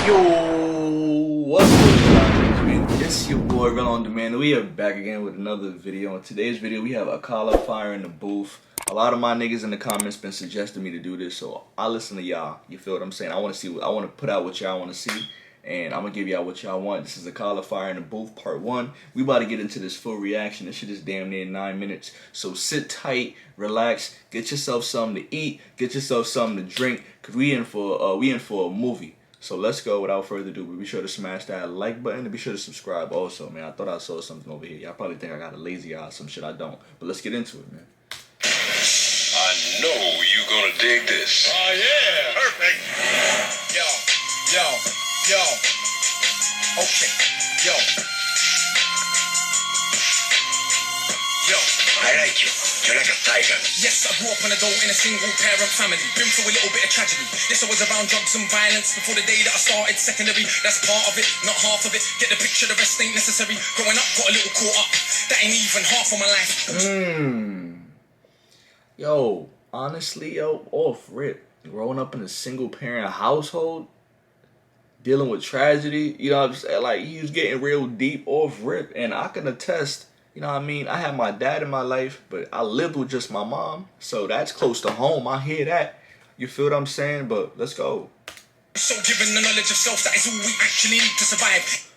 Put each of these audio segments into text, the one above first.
Yo, what's up, man? It's your boy Run On Demand. We are back again with another video. In today's video, we have Akala fire in the booth. A lot of my niggas in the comments been suggesting me to do this, so I listen to y'all. You feel what I'm saying? I want to see. I want to put out what y'all want to see, and I'm gonna give y'all what y'all want. This is Akala fire in the booth, part 1. We about to get into this full reaction. This shit is damn near 9 minutes. So sit tight, relax, get yourself something to eat, get yourself something to drink, cause we in for a movie. So let's go. Without further ado, be sure to smash that like button and be sure to subscribe also, man. I thought I saw something over here. Y'all probably think I got a lazy eye, some shit I don't. But let's get into it, man. I know you gonna dig this. Oh yeah, perfect. Yo. Okay, yo. I like you. You're like a tiger. Yes, I grew up on a in a single parent family. Been through a little bit of tragedy. Yes, I was around drugs and violence before the day that I started secondary. That's part of it, not half of it. Get the picture, the rest ain't necessary. Growing up, got a little caught up. That ain't even half of my life. Yo, honestly, off rip. Growing up in a single parent household, dealing with tragedy, you know what I'm saying? Like, he was getting real deep off rip. And I can attest, you know what I mean? I had my dad in my life, but I lived with just my mom. So that's close to home. I hear that. You feel what I'm saying? But let's go. So given the knowledge of self, that is all we actually need to survive.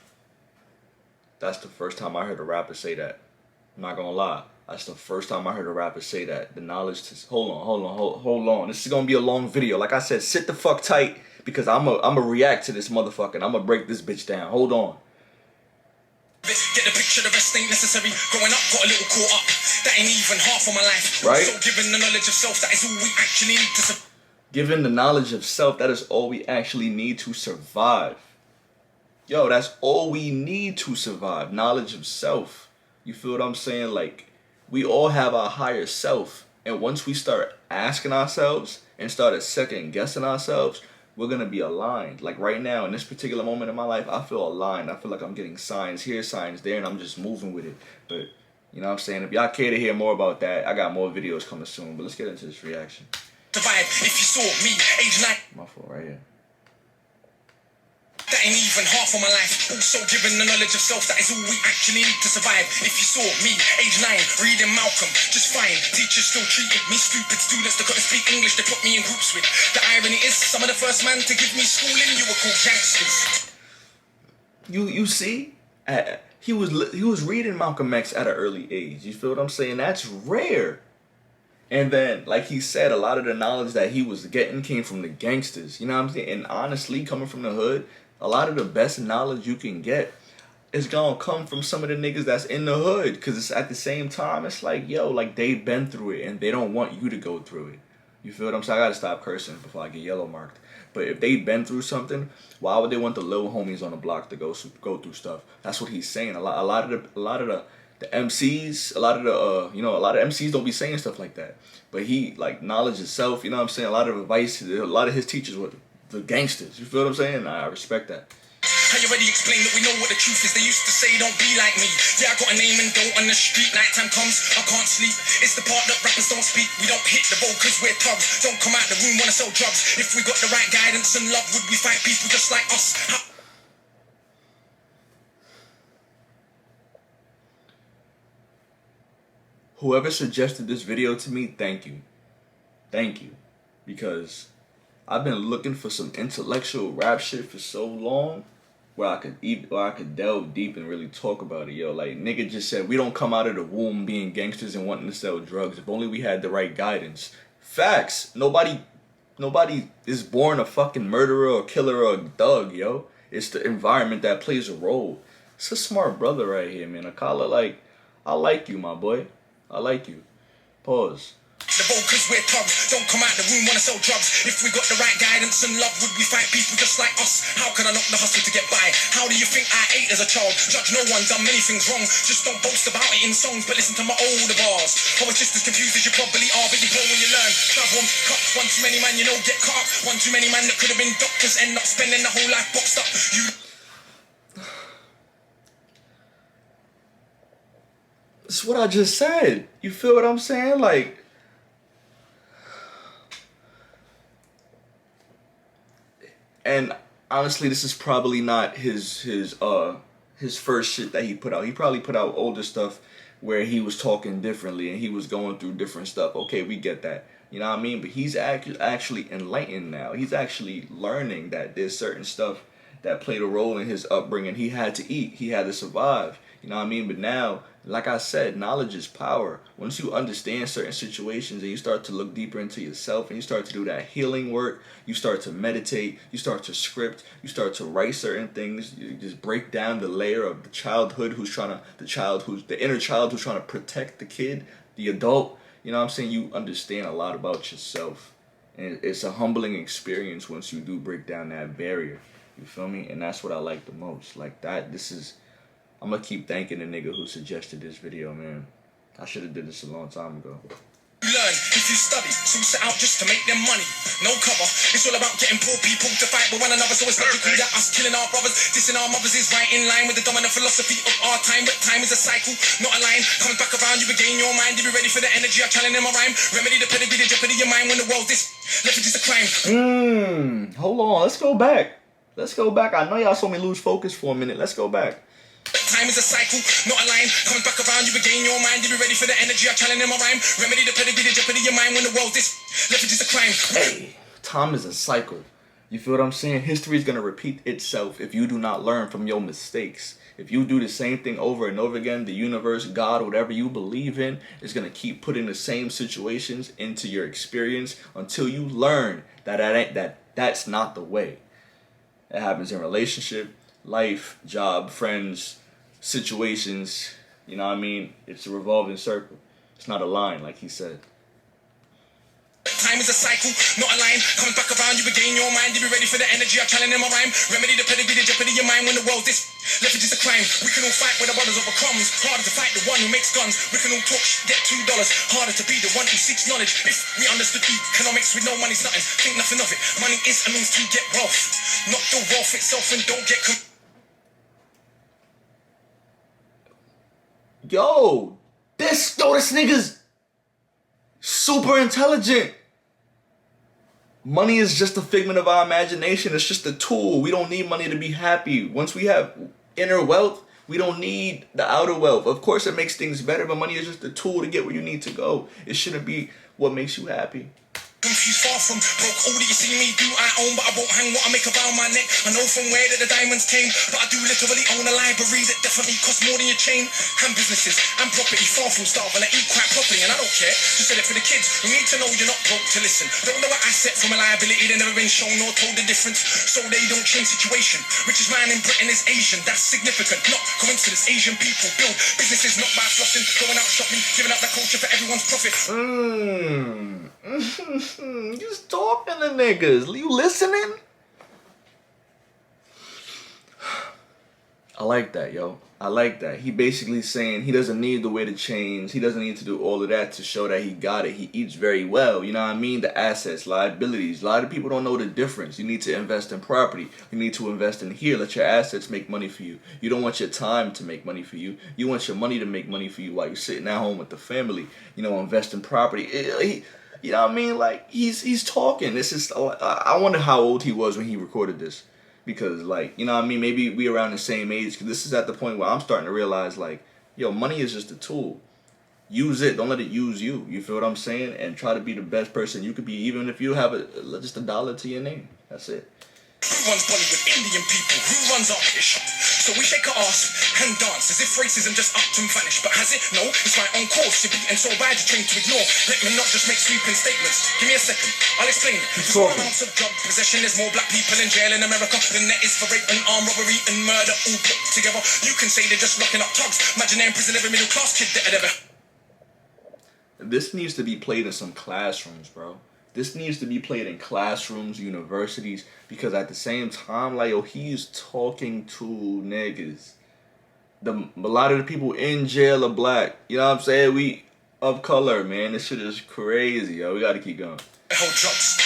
That's the first time I heard a rapper say that. I'm not gonna lie. That's the first time I heard a rapper say that. The knowledge to... Hold on. This is gonna be a long video. Like I said, sit the fuck tight because I'ma react to this motherfucker and I'ma break this bitch down. Hold on. Get the picture, the rest ain't necessary. Growing up, got a little caught up. That ain't even half of my life. Right? So given the knowledge of self, that is all we actually need to survive. Given the knowledge of self, that is all we actually need to survive. Yo, that's all we need to survive. Knowledge of self. You feel what I'm saying? Like, we all have our higher self. And once we start asking ourselves and start second guessing ourselves, we're going to be aligned. Like right now, in this particular moment in my life, I feel aligned. I feel like I'm getting signs here, signs there, and I'm just moving with it. But, you know what I'm saying? If y'all care to hear more about that, I got more videos coming soon. But let's get into this reaction. Survive. If you saw me, age 9. My fault right here. That ain't even half of my life. Also given the knowledge of self, that is all we actually need to survive. If you saw me, age 9, reading Malcolm, just fine. Teachers still treated me stupid. Students that couldn't speak English, they put me in groups with. The irony is, some of the first man to give me schooling, you were called gangsters. You see? He was reading Malcolm X at an early age. You feel what I'm saying? That's rare. And then, like he said, a lot of the knowledge that he was getting came from the gangsters. You know what I'm saying? And honestly, coming from the hood, a lot of the best knowledge you can get is gonna come from some of the niggas that's in the hood. Because it's at the same time, it's like, yo, like they've been through it and they don't want you to go through it. You feel what I'm saying? I gotta stop cursing before I get yellow marked. But if they've been through something, why would they want the little homies on the block to go through stuff? That's what he's saying. A lot of the MCs, a lot of MCs don't be saying stuff like that. But he, like, knowledge itself, you know what I'm saying? A lot of advice, a lot of his teachers were the gangsters. You feel what I'm saying? I respect that. I already explained that we know what the truth is. They used to say don't be like me. Yeah, I got a name and dough on the street. Nighttime comes, I can't sleep. It's the part that rappers don't speak. We don't hit the boat cause we're thugs. Don't come out the room wanna sell drugs. If we got the right guidance and love, would we fight people just like us? Whoever suggested this video to me, thank you. Thank you. Because I've been looking for some intellectual rap shit for so long where I could delve deep and really talk about it. Yo, like, nigga just said we don't come out of the womb being gangsters and wanting to sell drugs. If only we had the right guidance. Facts. Nobody is born a fucking murderer or killer or a thug, yo. It's the environment that plays a role. It's a smart brother right here, man. Akala, like, I like you, my boy. I like you. Pause. The boat cause we're thugs. Don't come out the room wanna sell drugs. If we got the right guidance and love, would we fight people just like us? How can I knock the hustle to get by? How do you think I ate as a child? Judge no one, done many things wrong. Just don't boast about it in songs, but listen to my older bars. I was just as confused as you probably are, but you grow when you learn. Shove one, cut one too many man, you know, get caught. One too many man that could have been doctors, end up spending the whole life boxed up. It's what I just said. You feel what I'm saying? Like, and honestly, this is probably not his first shit that he put out. He probably put out older stuff where he was talking differently and he was going through different stuff. Okay, we get that. You know what I mean? But he's actually enlightened now. He's actually learning that there's certain stuff that played a role in his upbringing. He had to eat. He had to survive. You know what I mean? But now, like I said, knowledge is power. Once you understand certain situations and you start to look deeper into yourself and you start to do that healing work, you start to meditate, you start to script, you start to write certain things, you just break down the layer of the childhood the inner child who's trying to protect the kid, the adult. You know what I'm saying? You understand a lot about yourself. And it's a humbling experience once you do break down that barrier. You feel me? And that's what I like the most. Like that, I'm gonna keep thanking the nigga who suggested this video, man. I should have did this a long time ago. You learn if you study, so set out just to make them money. No cover, it's all about getting poor people to fight with one another. So it's logical that us killing our brothers, dissing our mothers is right in line with the dominant philosophy of our time. But time is a cycle, not a line. Comes back around, you regain your mind. You be ready for the energy I challenge in my rhyme. Remedy the pedigree, the jeopardy of your mind. When the world this leverage is a crime. Hold on, let's go back. I know y'all saw me lose focus for a minute. Let's go back. Time is a cycle, not a line. Comes back around, you regain your mind. You be ready for the energy I challenge in my rhyme. Remedy the pedigree, the jeopardy of your mind. When the world this leverage is a crime. Hey, time is a cycle. You feel what I'm saying? History is gonna repeat itself if you do not learn from your mistakes. If you do the same thing over and over again, the universe, God, whatever you believe in, is gonna keep putting the same situations into your experience until you learn that's not the way. It happens in relationship, life, job, friends, situations. You know what I mean? It's a revolving circle. It's not a line, like he said. Time is a cycle, not a line. Comes back around, you regain your mind. You be ready for the energy I challenge in my rhyme. Remedy the pedigree, the jeopardy of your mind. When the world this leverage is a crime. We can all fight with our brothers over crumbs. Harder to fight the one who makes guns. We can all talk shit, get $2. Harder to be the one who seeks knowledge. If we understood economics with no money's nothing, think nothing of it. Money is a means to get wealth, not the wealth itself. And don't get Yo, this nigga's super intelligent. Money is just a figment of our imagination. It's just a tool. We don't need money to be happy. Once we have inner wealth, we don't need the outer wealth. Of course, it makes things better, but money is just a tool to get where you need to go. It shouldn't be what makes you happy. confused, far from broke. All that you see me do, I own, but I won't hang what I make around my neck. I know from where that the diamonds came, but I do literally own a library that definitely costs more than your chain. And businesses and property, far from starving. I eat quite properly, and I don't care. Just said it for the kids who need to know you're not broke to listen. Don't know an asset from a liability, they've never been shown or told the difference. So they don't change situation. Richest man in Britain is Asian, that's significant. Not coincidence, Asian people build businesses not by flossing, going out shopping, giving out the culture for everyone's profit. Just talking to niggas. You listening? I like that, yo. I like that. He basically saying he doesn't need to wear the chains. He doesn't need to do all of that to show that he got it. He eats very well. You know what I mean? The assets, liabilities. A lot of people don't know the difference. You need to invest in property. You need to invest in here. Let your assets make money for you. You don't want your time to make money for you. You want your money to make money for you while you're sitting at home with the family. You know, invest in property. You know what I mean? Like, he's talking. This is, I wonder how old he was when he recorded this. Because, like, you know what I mean? Maybe we around the same age. Because this is at the point where I'm starting to realize, like, yo, money is just a tool. Use it. Don't let it use you. You feel what I'm saying? And try to be the best person you could be, even if you have just $1 to your name. That's it. Who runs Bollywood? Indian people. Who runs our shop? So we shake our ass and dance as if racism just upped and vanished. But has it? No, it's my own course. You're beaten so bad you're trained to ignore. Let me not just make sweeping statements. Give me a second, I'll explain. There's more amounts of drug possession. There's more black people in jail in America than there is for rape and armed robbery and murder all put together. You can say they're just locking up thugs. Imagine they're in prison every middle class kid that had ever. This needs to be played in some classrooms, bro. This needs to be played in classrooms, universities, because at the same time, like, yo, he's talking to niggas. A lot of the people in jail are black. You know what I'm saying? We of color, man. This shit is crazy, yo. We gotta keep going. Hold drugs.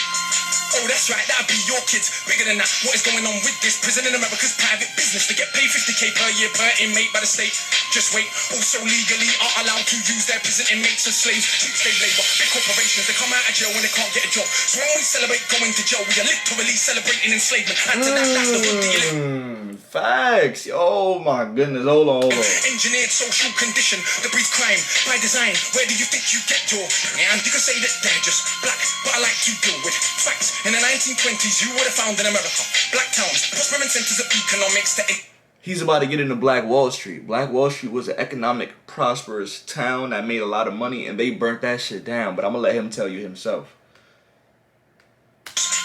Oh, that's right, that'd be your kids. Bigger than that, what is going on with this? Prison in America's private business. They get paid 50k per year per inmate by the state. Just wait, also legally are allowed to use their prison inmates as slaves. Cheap slave labor, big corporations, they come out of jail when they can't get a job. So when we celebrate going to jail, we are literally celebrating enslavement. And to that's the hood dealing. Facts. Oh my goodness. Hold on. Engineered social condition that breeds crime by design. Where do you think you get your? And you can say that they're just black, but I like to deal with facts. In the 1920s, you would have found in America black towns, prospering centers of economics that. He's about to get into Black Wall Street. Black Wall Street was an economic, prosperous town that made a lot of money, and they burnt that shit down. But I'm gonna let him tell you himself.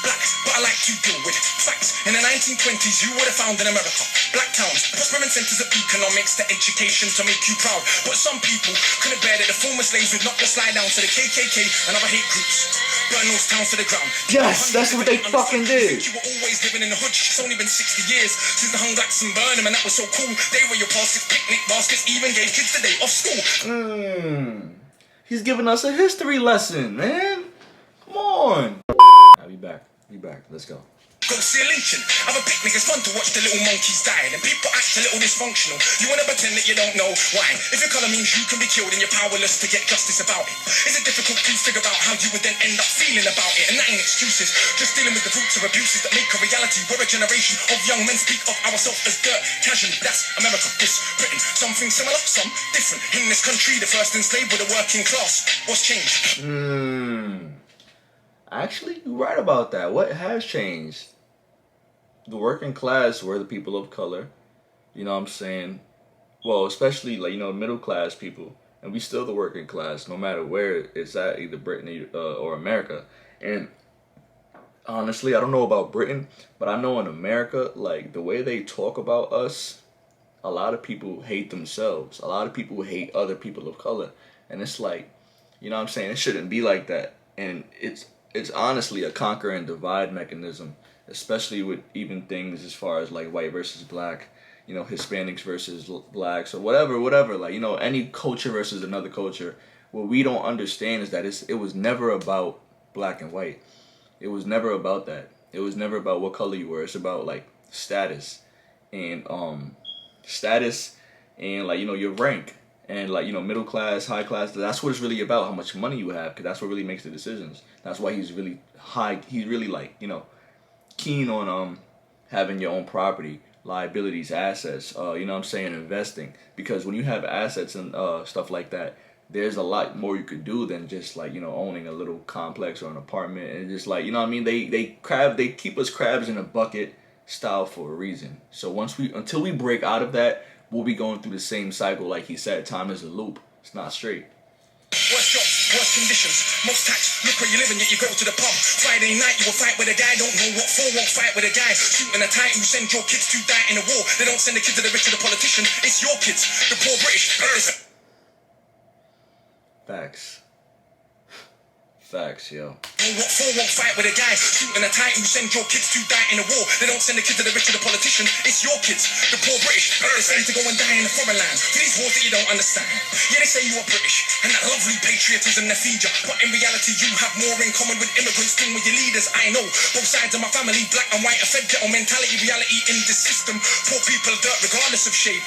Black, but I like to deal with facts. In the 1920s, you would have found in America black towns, prospering centers of economics, the education to make you proud. But some people couldn't bear that the former slaves would not just slide down to the KKK and other hate groups. Burn those towns to the ground. Yes, that's what they fucking did. You were always living in the hood. It's only been 60 years since the hung blacks and burned them, and that was so cool. They were your baskets, picnic baskets, even gave kids the day off school. He's giving us a history lesson, man. Come on. I'll be back. Let's go. Go see a lynching, have a picnic, it's fun to watch the little monkeys die. And people act a little dysfunctional. You wanna pretend that you don't know why. If your colour means you can be killed and you're powerless to get justice about it, is it difficult to figure out how you would then end up feeling about it? And that ain't excuses, just dealing with the roots of abuses that make a reality where a generation of young men speak of ourselves as dirt casually. That's America, this Britain. Something similar, some different. In this country, the first enslaved were the working class. What's changed? Actually, you're right about that. What has changed? The working class were the people of color. You know what I'm saying? Well, especially like, you know, middle class people. And we still the working class, no matter where it's at, either Britain or America. And honestly, I don't know about Britain, but I know in America, like the way they talk about us, a lot of people hate themselves. A lot of people hate other people of color. And it's like, you know what I'm saying? It shouldn't be like that. And it's honestly a conquer and divide mechanism, especially with even things as far as like white versus black, you know, Hispanics versus blacks or whatever, like, you know, any culture versus another culture. What we don't understand is that it was never about black and white. It was never about that. It was never about what color you were. It's about like status and like, you know, your rank. And like, you know, middle class, high class, that's what it's really about, how much money you have, because that's what really makes the decisions. That's why he's really high, he's really like, you know, keen on having your own property, liabilities, assets, you know what I'm saying, investing. Because when you have assets and stuff like that, there's a lot more you could do than just like, you know, owning a little complex or an apartment. And just like, you know what I mean, they keep us crabs in a bucket style for a reason. So until we break out of that, we'll be going through the same cycle. Like he said, time is a loop. It's not straight. Worst jobs, worst conditions, most tax. Look where you live and yet you go to the pub. Friday night you will fight with a guy, don't know what for, won't fight with a guy. Shooting a tight, you send your kids to die in a war. They don't send the kids to the rich or the politician. It's your kids, the poor British. Facts, yo. What for, won't fight with a guy. Shooting a tight, you send your kids to die in a war. They don't send the kids to the rich or the politician. It's your kids, the poor British. They're the same to go and die in a foreign land. For these wars that you don't understand. Yeah, they say you are British, and that lovely patriotism they feed you. But in reality, you have more in common with immigrants than with your leaders. I know both sides of my family, black and white, are fed ghetto mentality, reality in this system. Poor people are dirt regardless of shade.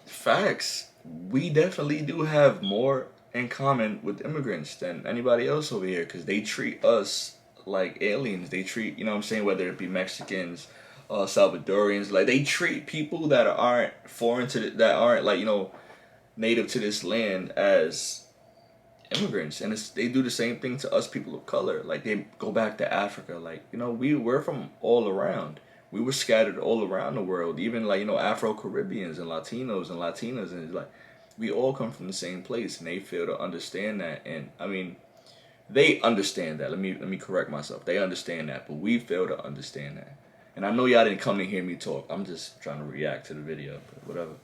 Facts. We definitely do have more in common with immigrants than anybody else over here, because they treat us like aliens. They treat, you know what I'm saying, whether it be Mexicans, Salvadorians, like they treat people that aren't foreign that aren't like, you know, native to this land as immigrants. And they do the same thing to us people of color. Like they go back to Africa, like, you know, we're from all around. We were scattered all around the world, even like, you know, Afro-Caribbeans and Latinos and Latinas, and it's like we all come from the same place, and they fail to understand that. And I mean, they understand that. Let me correct myself. They understand that, but we fail to understand that. And I know y'all didn't come to hear me talk. I'm just trying to react to the video, but whatever.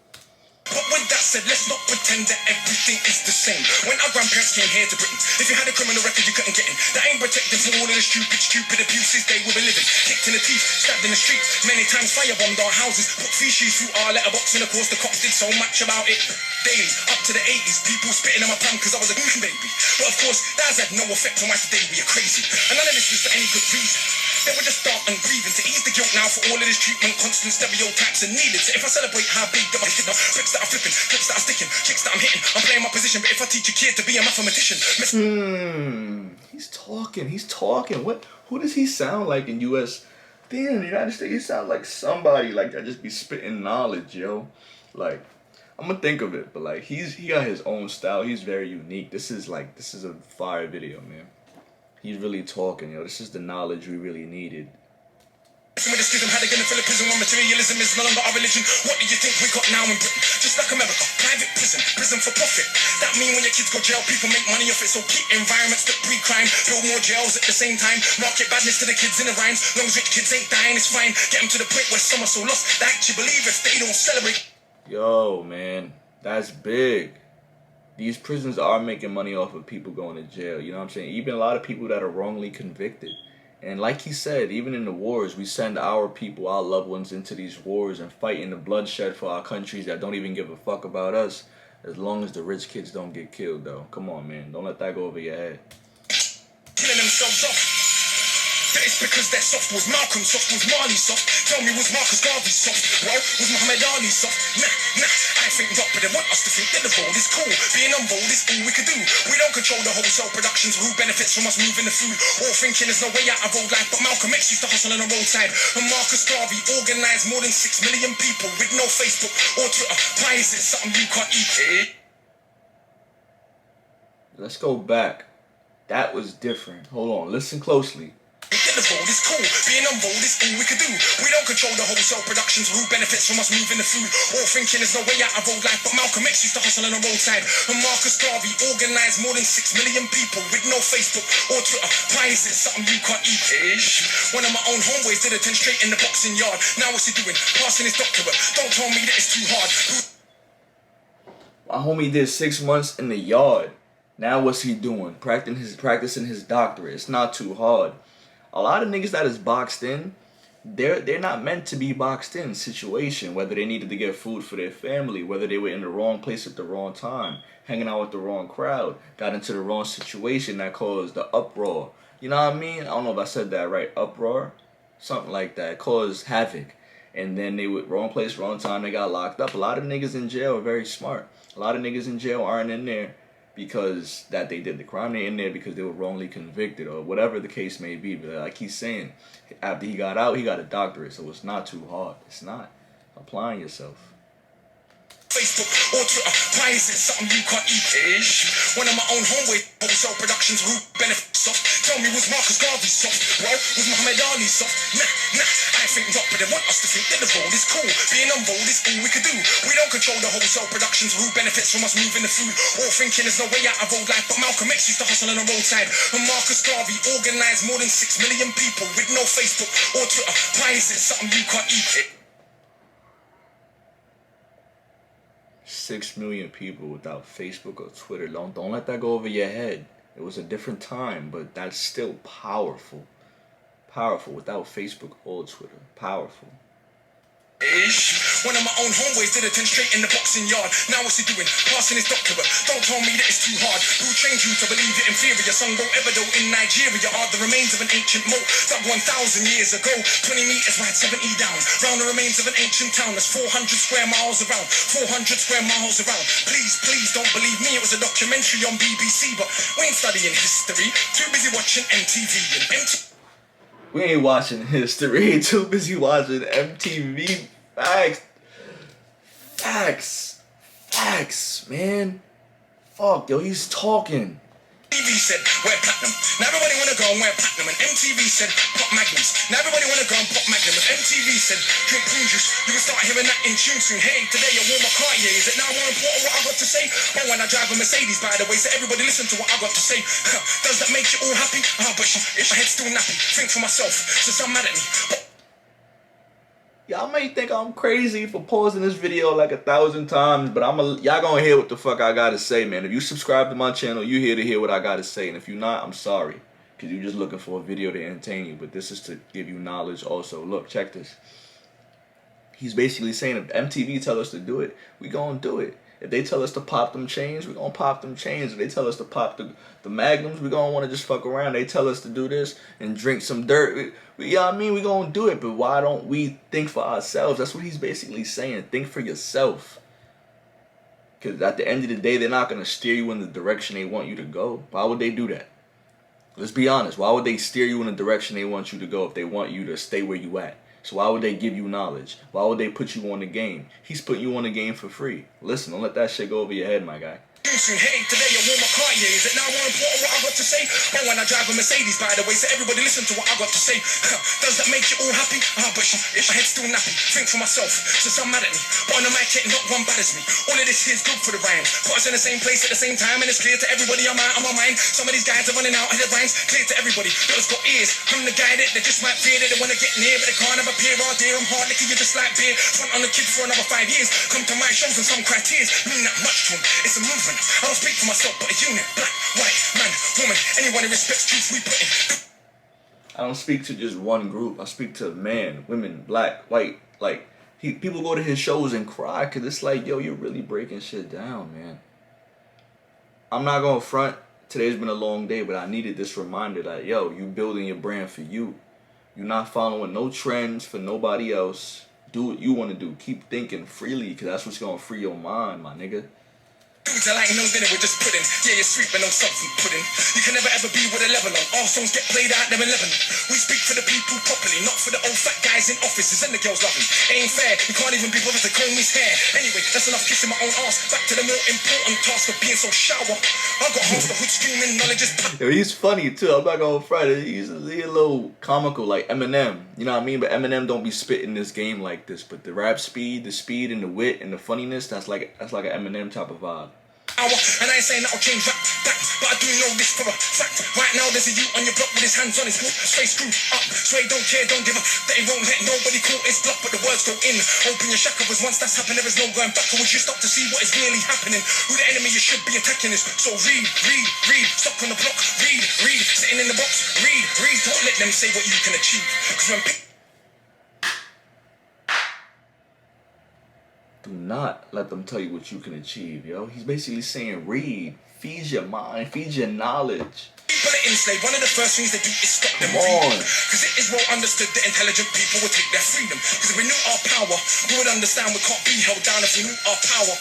But with that said, let's not pretend that everything is the same. When our grandparents came here to Britain, if you had a criminal record, you couldn't get in. That ain't protecting from all of the stupid abuses they would be living. Kicked in the teeth, stabbed stabbed in the street. Many times firebombed our houses. Put feces through our letterbox, and of course the cops did so much about it. Daily, up to the 80s, people spitting on my palm because I was a baby. But of course, that has had no effect on why today we are crazy. And none of this was for any good reason. They were just dark and grieving to ease the guilt now for all of this treatment, constant stereotypes are needed. So if I celebrate how big that my kid are, bricks that I'm flipping, clips that I'm sticking, chicks that I'm hitting, I'm playing my position. But if I teach a kid to be a mathematician, He's talking. What? Who does he sound like in U.S.? Damn, the United States, he sounds like somebody like that just be spitting knowledge, yo. Like, I'm gonna think of it, but like he got his own style. He's very unique. This is a fire video, man. He's really talking, yo. This is the knowledge we really needed. with the schism, how they gonna fill a prison when materialism is no longer our religion? What do you think we got now in Britain? Just like America, private prison for profit. That mean when your kids go jail, people make money off it. So keep environments that breed crime, build more jails at the same time. Market badness to the kids in the rhymes. Long as rich kids ain't dying, it's fine. Get them to the point where some are so lost they actually believe if they don't celebrate. Yo, man, that's big. These prisons are making money off of people going to jail. You know what I'm saying? Even a lot of people that are wrongly convicted. And like he said, even in the wars, we send our people, our loved ones into these wars and fight in the bloodshed for our countries that don't even give a fuck about us. As long as the rich kids don't get killed, though. Come on, man. Don't let that go over your head. Killing themselves off. That it's because they're soft. Was Malcolm soft? Was Marley soft? Tell me, was Marcus Garvey soft? Well, was Muhammad Ali soft? Nah. I think not, but they want us to think that the vote is cool. Being on vote is all we could do. We don't control the wholesale productions. Who benefits from us moving the food? All thinking there's no way out of old life. But Malcolm X used to hustle on the roadside. And Marcus Garvey organized more than 6 million people with no Facebook or Twitter. Why is it something you can't eat? Let's go back. That was different. Hold on. Listen closely. Get the vote is cool. Being on vote is all we could do. We don't control the wholesale productions. Who benefits from us moving the food? All thinking there's no way out of old life. But Malcolm X used to hustle on the roadside. And Marcus Garvey organized more than 6 million people with no Facebook or Twitter. Why is it something you can't eat? One of my own homeboys did a 10 straight in the boxing yard. Now what's he doing? Passing his doctorate. Don't tell me that it's too hard. My homie did 6 months in the yard. Now what's he doing? Practicing his doctorate. It's not too hard. A lot of niggas that is boxed in, they're not meant to be boxed in situation, whether they needed to get food for their family, whether they were in the wrong place at the wrong time, hanging out with the wrong crowd, got into the wrong situation that caused the uproar. You know what I mean? I don't know if I said that right. Uproar? Something like that. Caused havoc. And then they were wrong place, wrong time, they got locked up. A lot of niggas in jail are very smart. A lot of niggas in jail aren't in there because that they did the crime. They're in there because they were wrongly convicted or whatever the case may be. But like he's saying, after he got out, he got a doctorate, so it's not too hard. It's not. Applying yourself. Facebook or Twitter, why is it something you can't eat? One of my own homeboys, wholesale productions, who benefits soft? Tell me, was Marcus Garvey soft? Well, was Muhammad Ali soft? Nah, I think not, but they want us to think that the vote is cool. Being on vote is all we could do. We don't control the wholesale productions, who benefits from us moving the food? All thinking there's no way out of old life, but Malcolm X used to hustle on the roadside. And Marcus Garvey organized more than 6 million people with no Facebook or Twitter. Why is it something you can't eat? 6 million people without Facebook or Twitter. Don't let that go over your head. It was a different time, but that's still powerful. Powerful without Facebook or Twitter. Powerful. One of my own homeboys did a 10 straight in the boxing yard. Now what's he doing? Passing his doctorate. Don't tell me that it's too hard. Who trained you to believe you're inferior? Sung Bo Ebedo in Nigeria are the remains of an ancient moat dug 1,000 years ago. 20 meters wide, 70 down. Round the remains of an ancient town that's 400 square miles around. 400 square miles around. Please don't believe me. It was a documentary on BBC, but we ain't studying history. Too busy watching MTV and MTV. We ain't watching history. Too busy watching MTV. Facts, man. Fuck, yo, he's talking. MTV said, wear platinum. Now everybody wanna go and wear platinum. And MTV said, pop magnums. Now everybody wanna go and pop magnum. And MTV said, drink prune juice. You can start hearing that in tune soon. Hey, today I wore my car, yeah. Is it now more important what I got to say? Oh, when I drive a Mercedes, by the way. So everybody listen to what I got to say. Does that make you all happy? But my head's still nappy. Think for myself. So some mad at me. Y'all may think I'm crazy for pausing this video like 1,000 times, but y'all gonna hear what the fuck I gotta say, man. If you subscribe to my channel, you here to hear what I gotta say. And if you're not, I'm sorry. because you're just looking for a video to entertain you. But this is to give you knowledge also. Look, check this. He's basically saying if MTV tell us to do it, we gonna do it. If they tell us to pop them chains, we gonna pop them chains. If they tell us to pop the magnums, we gonna want to just fuck around. They tell us to do this and drink some dirt. You know what I mean? We gonna do it, but why don't we think for ourselves? That's what he's basically saying. Think for yourself. Because at the end of the day, they're not gonna steer you in the direction they want you to go. Why would they do that? Let's be honest. Why would they steer you in the direction they want you to go if they want you to stay where you at? So why would they give you knowledge? Why would they put you on the game? He's putting you on the game for free. Listen, don't let that shit go over your head, my guy. Hey, today I wore my car, yeah. Is it now more important what I got to say? Oh, when I drive a Mercedes, by the way, so everybody listen to what I got to say. Does that make you all happy? But if my head's still nappy, think for myself. So some mad at me, but on the mic, not one batters me. All of this here's good for the rhyme. Put us in the same place at the same time, and it's clear to everybody I'm on my mind. Some of these guys are running out of their rhymes. Clear to everybody, those got ears. I'm the guy that they just might fear that they wanna get near, but they can't have a peer. Oh dear, I'm hard liquor, you just like beer. Front on the kid for another 5 years. Come to my shows and some cry tears. Mean that much to them, it's a movement. I don't speak for myself, but a unit. Black, white, man, woman. Anyone who respects truth, we put in. I don't speak to just one group. I speak to men, women, black, white. Like, people go to his shows and cry because it's like, yo, you're really breaking shit down, man. I'm not going to front. Today's been a long day, but I needed this reminder that, yo, you building your brand for you. You're not following no trends for nobody else. Do what you want to do. Keep thinking freely because that's what's going to free your mind, my nigga. I like no dinner with just pudding. Yeah, you're sweet but no substance pudding. You can never ever be with a level on. All songs get played out them in Lebanon. We speak for the people properly, not for the old fat guys in offices and the girls loving. Ain't fair, you can't even be bothered to comb his hair. Anyway, that's enough kissing my own ass. Back to the more important task of being so shower. I got half the hood screaming, knowledge is Yo, he's funny too. I'm not gonna front. He's a little comical like Eminem. You know what I mean? But Eminem don't be spitting this game like this. But the rap speed, and the wit and the funniness, that's like an Eminem type of vibe. And I ain't saying that'll change that, but I do know this for a fact. Right now there's a youth on your block with his hands on his hook, straight screwed up. So he don't care, don't give a that he won't let nobody call his bluff, but the words go in. Open your shackle, cause once that's happened, there is no going back. Or would you stop to see what is really happening? Who the enemy you should be attacking is. So read, stop on the block, read, sitting in the box, read, don't let them say what you can achieve. Cause when Do not let them tell you what you can achieve, yo. He's basically saying read, feed your mind, feed your knowledge. people are enslaved, one of the first things they do is stop them reading. Because it is well understood that intelligent people will take their freedom. Because if we knew our power, we would understand we can't be held down if we knew our power.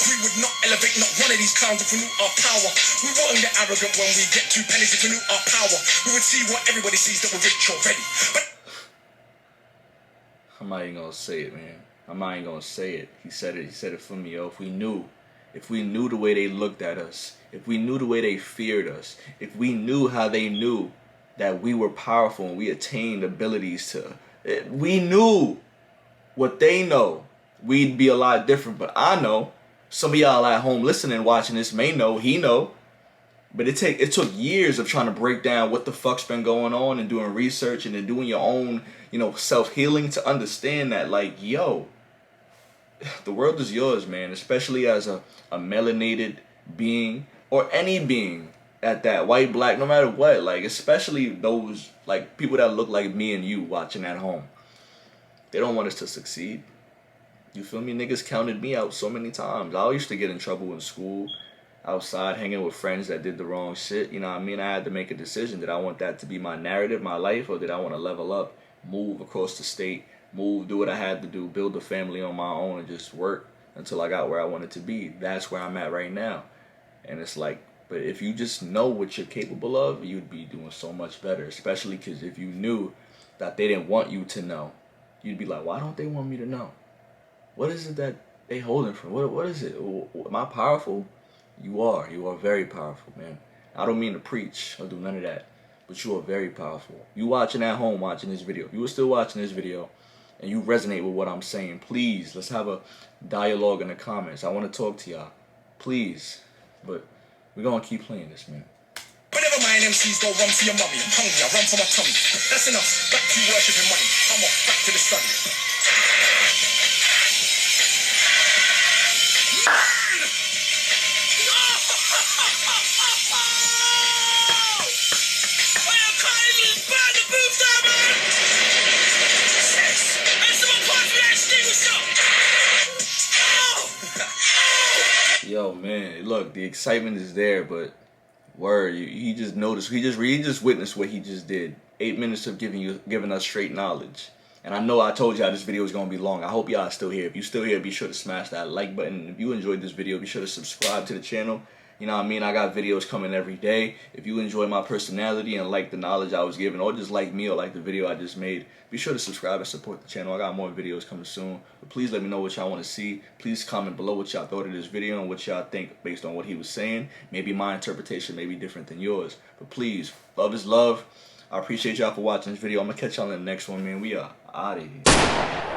We would not elevate not one of these clowns if we knew our power. We wouldn't get arrogant when we get 2 pennies if we knew our power. We would see what everybody sees that we're rich already. But I'm not even gonna say it, man. I'm not even gonna say it. He said it for me, yo. If we knew the way they looked at us, if we knew the way they feared us, if we knew how they knew that we were powerful and we attained abilities to, we knew what they know, we'd be a lot different. But I know, some of y'all at home listening, watching this may know, he know, but it took years of trying to break down what the fuck's been going on and doing research and then doing your own, self-healing to understand that, like, yo, the world is yours, man, especially as a melanated being or any being at that, white, black, no matter what, like, especially those, like, people that look like me and you watching at home. They don't want us to succeed. You feel me? Niggas counted me out so many times. I used to get in trouble in school, outside, hanging with friends that did the wrong shit. You know what I mean? I had to make a decision. Did I want that to be my narrative, my life, or did I want to level up, move across the state, do what I had to do, build a family on my own, and just work until I got where I wanted to be? That's where I'm at right now. And it's like, but if you just know what you're capable of, you'd be doing so much better, especially because if you knew that they didn't want you to know, you'd be like, why don't they want me to know? What is it that they holding from? What is it? Am I powerful? You are. You are very powerful, man. I don't mean to preach or do none of that, but you are very powerful. You watching at home, watching this video. You were still watching this video, and you resonate with what I'm saying. Please, let's have a dialogue in the comments. I want to talk to y'all. Please. But we're going to keep playing this, man. But never mind, MCs go run for your mummy. I'm hungry, I run for my tummy. That's enough. Back to worshipping money. I'm off, back to the study. Yo, man, look, the excitement is there, but word, he just noticed, he just witnessed what he just did. 8 minutes of giving us straight knowledge. And I know I told y'all this video is gonna be long. I hope y'all are still here. If you still here, be sure to smash that like button. If you enjoyed this video, be sure to subscribe to the channel. You know what I mean? I got videos coming every day. If you enjoy my personality and like the knowledge I was giving, or just like me or like the video I just made, be sure to subscribe and support the channel. I got more videos coming soon. But please let me know what y'all want to see. Please comment below what y'all thought of this video and what y'all think based on what he was saying. Maybe my interpretation may be different than yours. But please, love is love. I appreciate y'all for watching this video. I'm going to catch y'all in the next one, man. We are out of here.